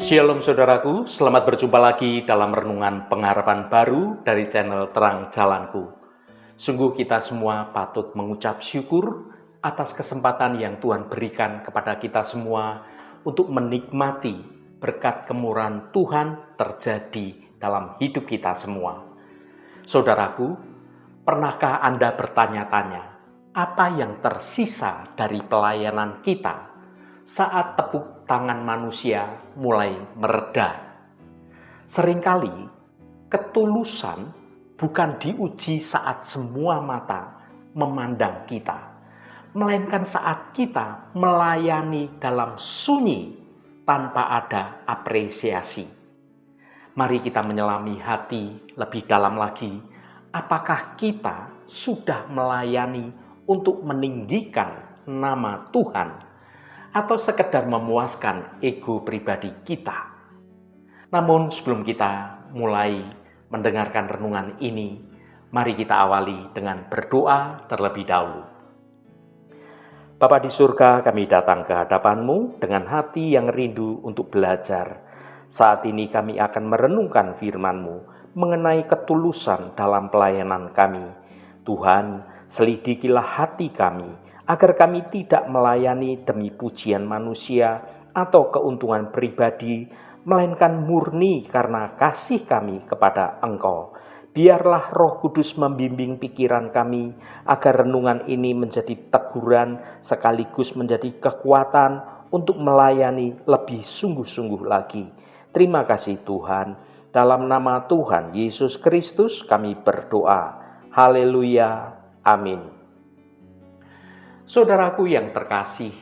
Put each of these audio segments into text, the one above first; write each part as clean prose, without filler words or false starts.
Shalom saudaraku, selamat berjumpa lagi dalam renungan pengharapan baru dari channel Terang Jalanku. Sungguh kita semua patut mengucap syukur atas kesempatan yang Tuhan berikan kepada kita semua untuk menikmati berkat kemurahan Tuhan terjadi dalam hidup kita semua. Saudaraku, pernahkah Anda bertanya-tanya, apa yang tersisa dari pelayanan kita saat tepuk tangan manusia mulai mereda? Seringkali ketulusan bukan diuji saat semua mata memandang kita, melainkan saat kita melayani dalam sunyi tanpa ada apresiasi. Mari kita menyelami hati lebih dalam lagi. Apakah kita sudah melayani untuk meninggikan nama Tuhan atau sekedar memuaskan ego pribadi kita? Namun sebelum kita mulai mendengarkan renungan ini, mari kita awali dengan berdoa terlebih dahulu. Bapa di surga, kami datang ke hadapan-Mu dengan hati yang rindu untuk belajar. Saat ini kami akan merenungkan firman-Mu mengenai ketulusan dalam pelayanan kami. Tuhan, selidikilah hati kami, agar kami tidak melayani demi pujian manusia atau keuntungan pribadi, melainkan murni karena kasih kami kepada Engkau. Biarlah Roh Kudus membimbing pikiran kami, agar renungan ini menjadi teguran sekaligus menjadi kekuatan untuk melayani lebih sungguh-sungguh lagi. Terima kasih Tuhan. Dalam nama Tuhan Yesus Kristus kami berdoa. Haleluya. Amin. Saudaraku yang terkasih,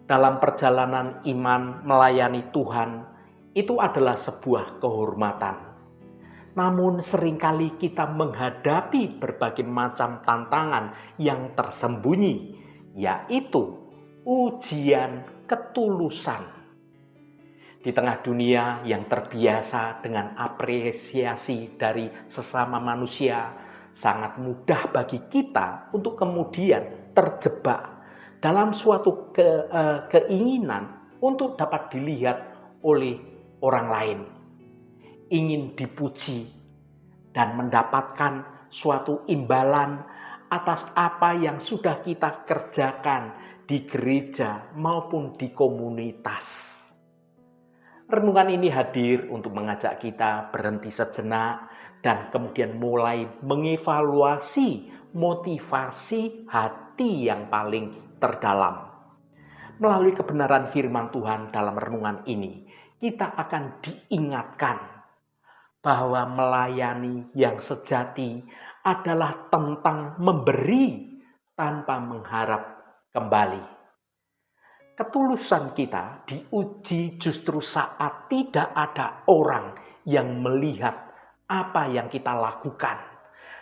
dalam perjalanan iman melayani Tuhan, itu adalah sebuah kehormatan. Namun seringkali kita menghadapi berbagai macam tantangan yang tersembunyi, yaitu ujian ketulusan. Di tengah dunia yang terbiasa dengan apresiasi dari sesama manusia, sangat mudah bagi kita untuk kemudian terjebak dalam suatu keinginan untuk dapat dilihat oleh orang lain. Ingin dipuji dan mendapatkan suatu imbalan atas apa yang sudah kita kerjakan di gereja maupun di komunitas. Renungan ini hadir untuk mengajak kita berhenti sejenak dan kemudian mulai mengevaluasi motivasi hati yang paling terdalam. Melalui kebenaran firman Tuhan dalam renungan ini, kita akan diingatkan bahwa melayani yang sejati adalah tentang memberi tanpa mengharap kembali. Ketulusan kita diuji justru saat tidak ada orang yang melihat apa yang kita lakukan,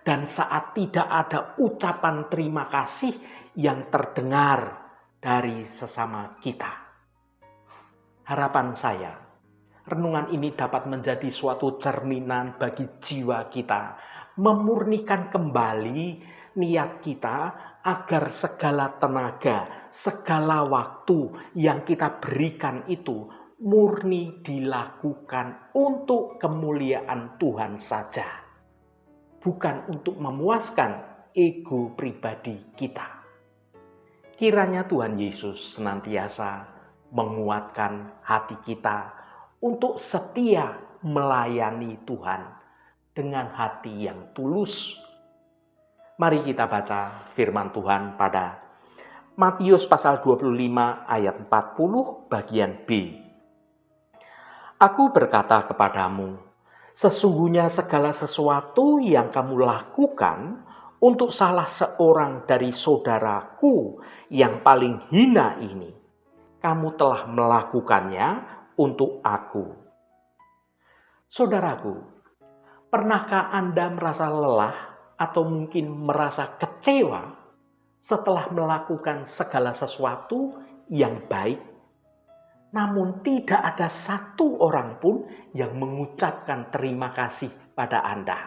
dan saat tidak ada ucapan terima kasih yang terdengar dari sesama kita. Harapan saya, renungan ini dapat menjadi suatu cerminan bagi jiwa kita, memurnikan kembali niat kita agar segala tenaga, segala waktu yang kita berikan itu murni dilakukan untuk kemuliaan Tuhan saja, bukan untuk memuaskan ego pribadi kita. Kiranya Tuhan Yesus senantiasa menguatkan hati kita untuk setia melayani Tuhan dengan hati yang tulus. Mari kita baca firman Tuhan pada Matius pasal 25 ayat 40 bagian B. Aku berkata kepadamu, sesungguhnya segala sesuatu yang kamu lakukan untuk salah seorang dari saudaraku yang paling hina ini, kamu telah melakukannya untuk aku. Saudaraku, pernahkah Anda merasa lelah atau mungkin merasa kecewa setelah melakukan segala sesuatu yang baik, namun tidak ada satu orang pun yang mengucapkan terima kasih pada Anda?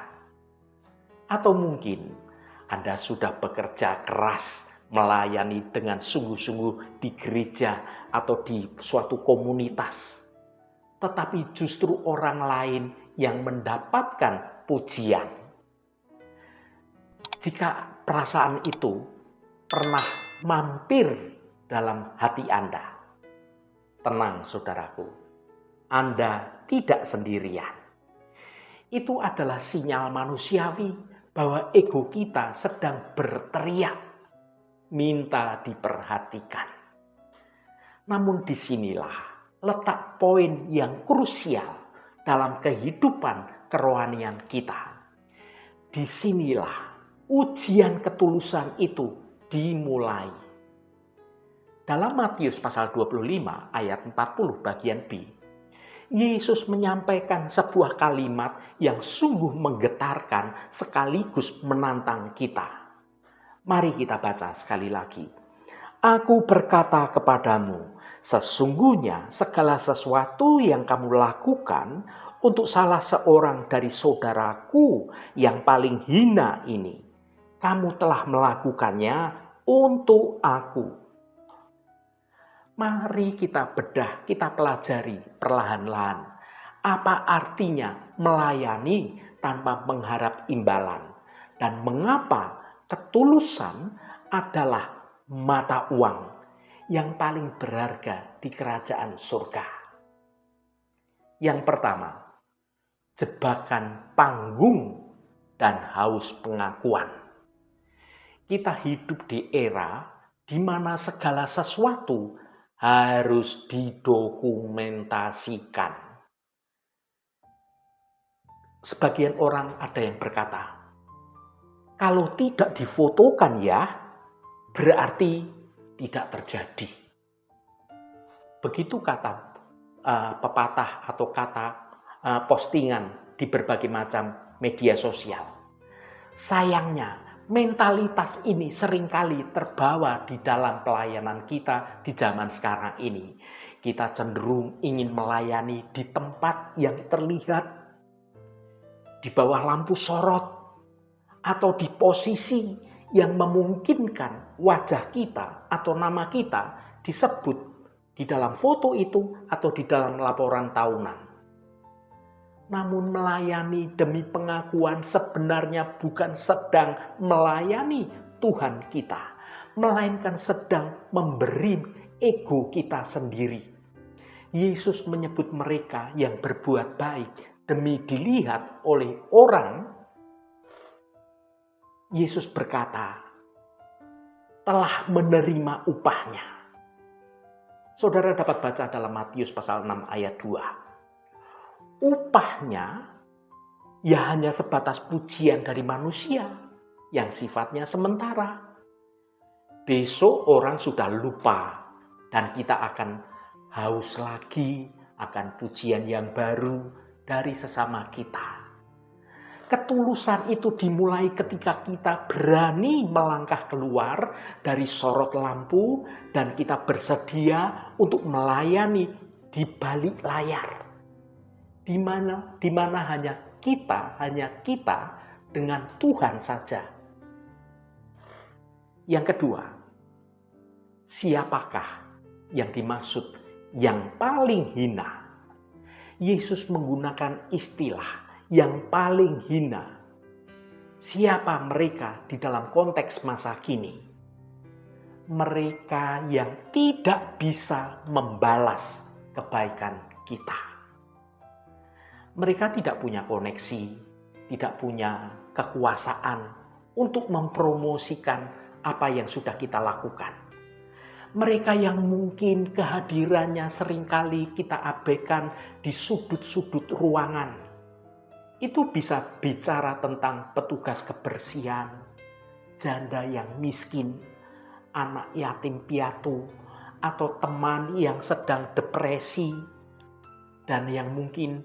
Atau mungkin Anda sudah bekerja keras melayani dengan sungguh-sungguh di gereja atau di suatu komunitas, tetapi justru orang lain yang mendapatkan pujian. Jika perasaan itu pernah mampir dalam hati Anda, tenang saudaraku, Anda tidak sendirian. Itu adalah sinyal manusiawi bahwa ego kita sedang berteriak, minta diperhatikan. Namun disinilah letak poin yang krusial dalam kehidupan kerohanian kita. Disinilah ujian ketulusan itu dimulai. Dalam Matius pasal 25 ayat 40 bagian B, Yesus menyampaikan sebuah kalimat yang sungguh menggetarkan sekaligus menantang kita. Mari kita baca sekali lagi. Aku berkata kepadamu, sesungguhnya segala sesuatu yang kamu lakukan untuk salah seorang dari saudaraku yang paling hina ini, kamu telah melakukannya untuk aku. Mari kita bedah, kita pelajari perlahan-lahan. Apa artinya melayani tanpa mengharap imbalan? Dan mengapa ketulusan adalah mata uang yang paling berharga di kerajaan surga? Yang pertama, jebakan panggung dan haus pengakuan. Kita hidup di era di mana segala sesuatu harus didokumentasikan. Sebagian orang ada yang berkata, kalau tidak difotokan ya, berarti tidak terjadi. Begitu kata pepatah atau kata postingan di berbagai macam media sosial. Sayangnya, mentalitas ini seringkali terbawa di dalam pelayanan kita di zaman sekarang ini. Kita cenderung ingin melayani di tempat yang terlihat, di bawah lampu sorot, atau di posisi yang memungkinkan wajah kita atau nama kita disebut di dalam foto itu atau di dalam laporan tahunan. Namun melayani demi pengakuan sebenarnya bukan sedang melayani Tuhan kita, melainkan sedang memberi ego kita sendiri. Yesus menyebut mereka yang berbuat baik demi dilihat oleh orang. Yesus berkata, telah menerima upahnya. Saudara dapat baca dalam Matius pasal 6 ayat 2. Upahnya ya hanya sebatas pujian dari manusia yang sifatnya sementara. Besok orang sudah lupa dan kita akan haus lagi akan pujian yang baru dari sesama kita. Ketulusan itu dimulai ketika kita berani melangkah keluar dari sorot lampu dan kita bersedia untuk melayani di balik layar. Di mana hanya kita dengan Tuhan saja. Yang kedua, siapakah yang dimaksud yang paling hina? Yesus menggunakan istilah yang paling hina. Siapa mereka di dalam konteks masa kini? Mereka yang tidak bisa membalas kebaikan kita. Mereka tidak punya koneksi, tidak punya kekuasaan untuk mempromosikan apa yang sudah kita lakukan. Mereka yang mungkin kehadirannya seringkali kita abaikan di sudut-sudut ruangan. Itu bisa bicara tentang petugas kebersihan, janda yang miskin, anak yatim piatu, atau teman yang sedang depresi, dan yang mungkin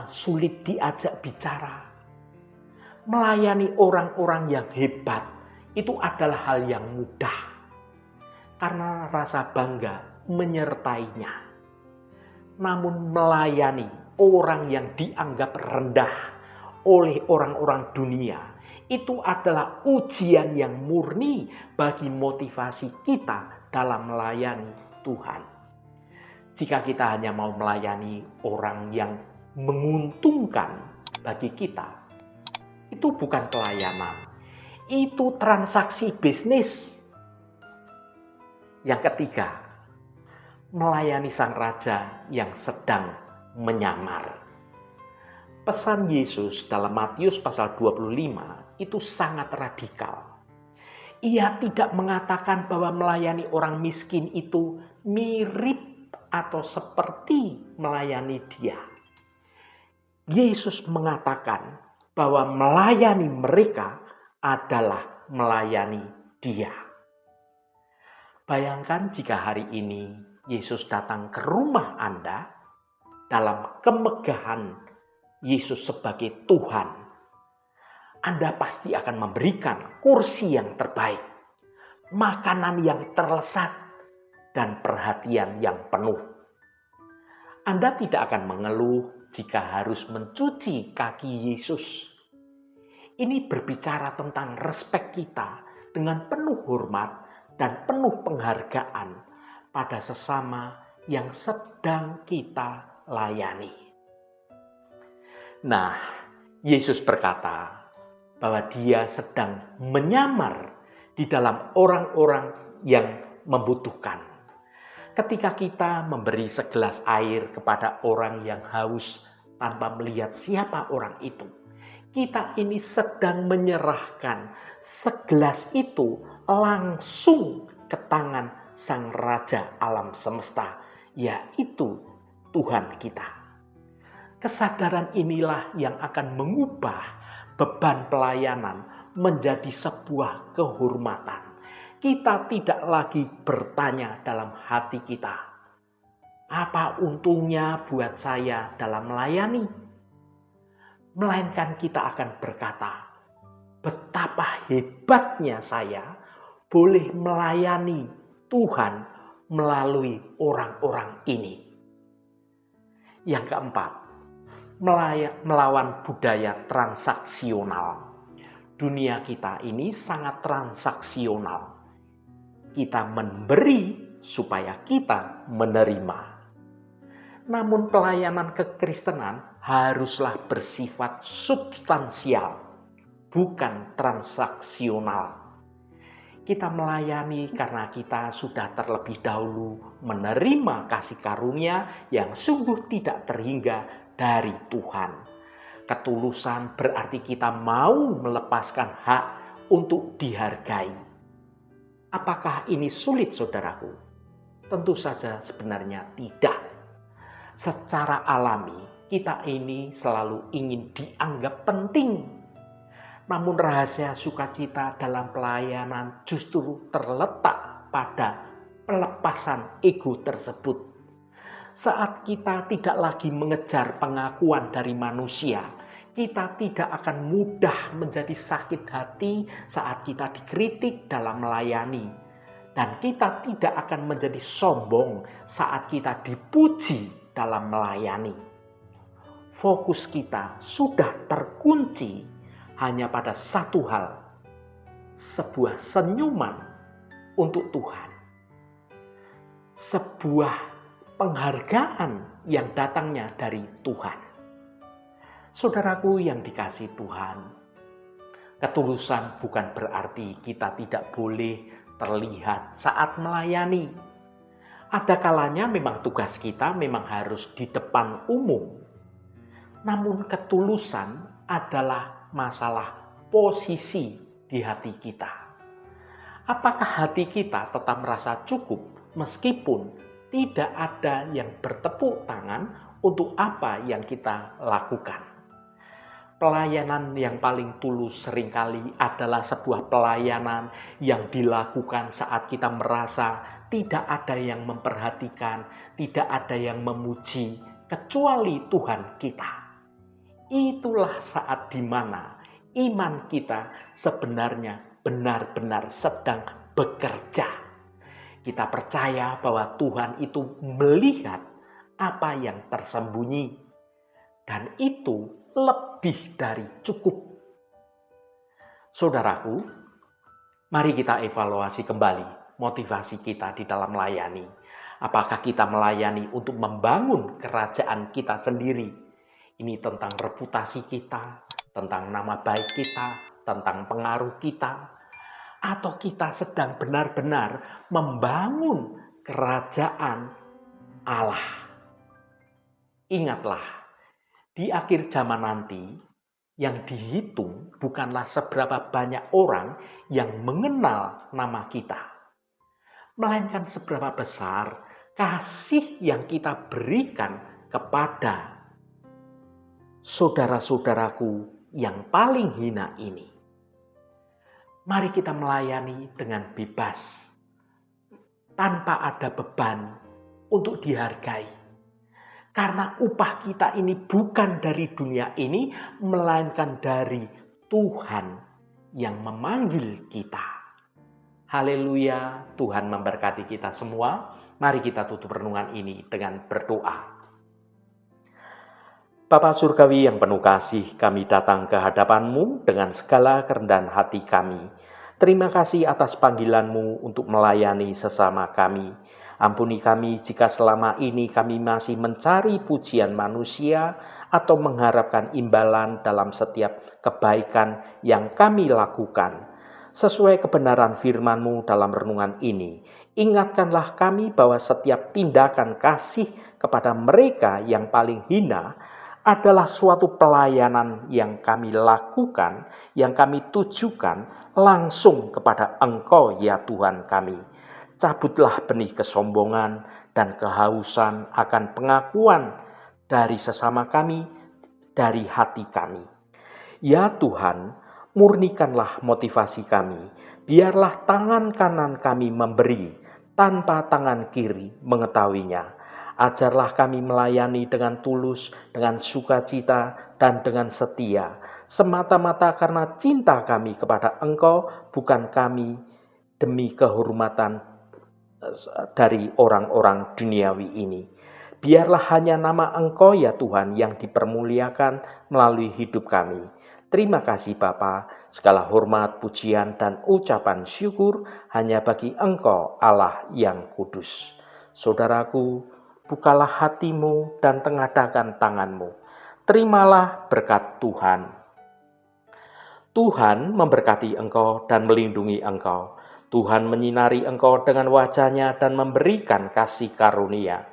sulit diajak bicara. Melayani orang-orang yang hebat itu adalah hal yang mudah karena rasa bangga menyertainya. Namun melayani orang yang dianggap rendah oleh orang-orang dunia itu adalah ujian yang murni bagi motivasi kita dalam melayani Tuhan. Jika kita hanya mau melayani orang yang menguntungkan bagi kita, itu bukan pelayanan, itu transaksi bisnis. Yang ketiga, melayani sang raja yang sedang menyamar. Pesan Yesus dalam Matius pasal 25 itu sangat radikal. Ia tidak mengatakan bahwa melayani orang miskin itu mirip atau seperti melayani dia. Yesus mengatakan bahwa melayani mereka adalah melayani dia. Bayangkan jika hari ini Yesus datang ke rumah Anda dalam kemegahan Yesus sebagai Tuhan. Anda pasti akan memberikan kursi yang terbaik, makanan yang terlesat, dan perhatian yang penuh. Anda tidak akan mengeluh jika harus mencuci kaki Yesus. Ini berbicara tentang respek kita dengan penuh hormat dan penuh penghargaan pada sesama yang sedang kita layani. Nah, Yesus berkata bahwa dia sedang menyamar di dalam orang-orang yang membutuhkan. Ketika kita memberi segelas air kepada orang yang haus tanpa melihat siapa orang itu, kita ini sedang menyerahkan segelas itu langsung ke tangan Sang Raja alam semesta, yaitu Tuhan kita. Kesadaran inilah yang akan mengubah beban pelayanan menjadi sebuah kehormatan. Kita tidak lagi bertanya dalam hati kita, apa untungnya buat saya dalam melayani? Melainkan kita akan berkata, betapa hebatnya saya boleh melayani Tuhan melalui orang-orang ini. Yang keempat, melawan budaya transaksional. Dunia kita ini sangat transaksional. Kita memberi supaya kita menerima. Namun pelayanan kekristenan haruslah bersifat substansial, bukan transaksional. Kita melayani karena kita sudah terlebih dahulu menerima kasih karunia yang sungguh tidak terhingga dari Tuhan. Ketulusan berarti kita mau melepaskan hak untuk dihargai. Apakah ini sulit, saudaraku? Tentu saja sebenarnya tidak. Secara alami, kita ini selalu ingin dianggap penting. Namun rahasia sukacita dalam pelayanan justru terletak pada pelepasan ego tersebut. Saat kita tidak lagi mengejar pengakuan dari manusia, kita tidak akan mudah menjadi sakit hati saat kita dikritik dalam melayani. Dan kita tidak akan menjadi sombong saat kita dipuji dalam melayani. Fokus kita sudah terkunci hanya pada satu hal, sebuah senyuman untuk Tuhan. Sebuah penghargaan yang datangnya dari Tuhan. Saudaraku yang dikasihi Tuhan, ketulusan bukan berarti kita tidak boleh terlihat saat melayani. Ada kalanya memang tugas kita memang harus di depan umum. Namun ketulusan adalah masalah posisi di hati kita. Apakah hati kita tetap merasa cukup meskipun tidak ada yang bertepuk tangan untuk apa yang kita lakukan? Pelayanan yang paling tulus seringkali adalah sebuah pelayanan yang dilakukan saat kita merasa tidak ada yang memperhatikan, tidak ada yang memuji, kecuali Tuhan kita. Itulah saat di mana iman kita sebenarnya benar-benar sedang bekerja. Kita percaya bahwa Tuhan itu melihat apa yang tersembunyi, dan itu lebih dari cukup. Saudaraku, mari kita evaluasi kembali motivasi kita di dalam melayani. Apakah kita melayani untuk membangun kerajaan kita sendiri? Ini tentang reputasi kita, tentang nama baik kita, tentang pengaruh kita. Atau kita sedang benar-benar membangun kerajaan Allah. Ingatlah, di akhir zaman nanti, yang dihitung bukanlah seberapa banyak orang yang mengenal nama kita, melainkan seberapa besar kasih yang kita berikan kepada saudara-saudaraku yang paling hina ini. Mari kita melayani dengan bebas, tanpa ada beban untuk dihargai. Karena upah kita ini bukan dari dunia ini, melainkan dari Tuhan yang memanggil kita. Haleluya, Tuhan memberkati kita semua. Mari kita tutup renungan ini dengan berdoa. Bapa Surgawi yang penuh kasih, kami datang ke hadapan-Mu dengan segala kerendahan hati kami. Terima kasih atas panggilan-Mu untuk melayani sesama kami. Ampuni kami jika selama ini kami masih mencari pujian manusia atau mengharapkan imbalan dalam setiap kebaikan yang kami lakukan. Sesuai kebenaran firman-Mu dalam renungan ini, ingatkanlah kami bahwa setiap tindakan kasih kepada mereka yang paling hina adalah suatu pelayanan yang kami lakukan, yang kami tujukan langsung kepada Engkau ya Tuhan kami. Cabutlah benih kesombongan dan kehausan akan pengakuan dari sesama kami, dari hati kami. Ya Tuhan, murnikanlah motivasi kami. Biarlah tangan kanan kami memberi, tanpa tangan kiri mengetahuinya. Ajarlah kami melayani dengan tulus, dengan sukacita, dan dengan setia. Semata-mata karena cinta kami kepada Engkau, bukan kami demi kehormatan dari orang-orang duniawi ini. Biarlah hanya nama Engkau ya Tuhan yang dipermuliakan melalui hidup kami. Terima kasih Bapa, segala hormat, pujian, dan ucapan syukur hanya bagi Engkau Allah yang kudus. Saudaraku, bukalah hatimu dan tengadakan tanganmu. Terimalah berkat Tuhan. Tuhan memberkati engkau dan melindungi engkau. Tuhan menyinari engkau dengan wajah-Nya dan memberikan kasih karunia.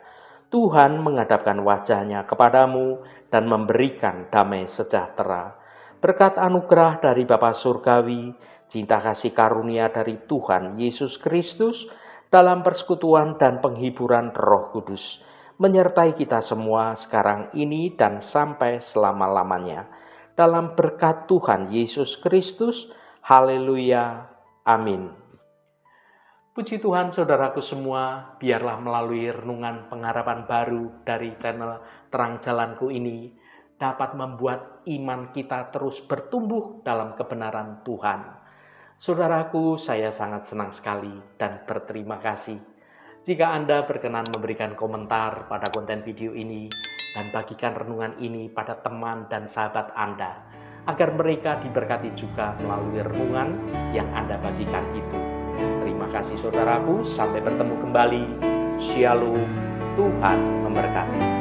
Tuhan menghadapkan wajah-Nya kepadamu dan memberikan damai sejahtera. Berkat anugerah dari Bapa Surgawi, cinta kasih karunia dari Tuhan Yesus Kristus, dalam persekutuan dan penghiburan Roh Kudus, menyertai kita semua sekarang ini dan sampai selama-lamanya. Dalam berkat Tuhan Yesus Kristus, haleluya, amin. Puji Tuhan saudaraku semua, biarlah melalui renungan pengharapan baru dari channel Terang Jalanku ini dapat membuat iman kita terus bertumbuh dalam kebenaran Tuhan. Saudaraku, saya sangat senang sekali dan berterima kasih jika Anda berkenan memberikan komentar pada konten video ini dan bagikan renungan ini pada teman dan sahabat Anda, agar mereka diberkati juga melalui renungan yang Anda bagikan itu. Terima kasih saudaraku, sampai bertemu kembali. Shalom, Tuhan memberkati.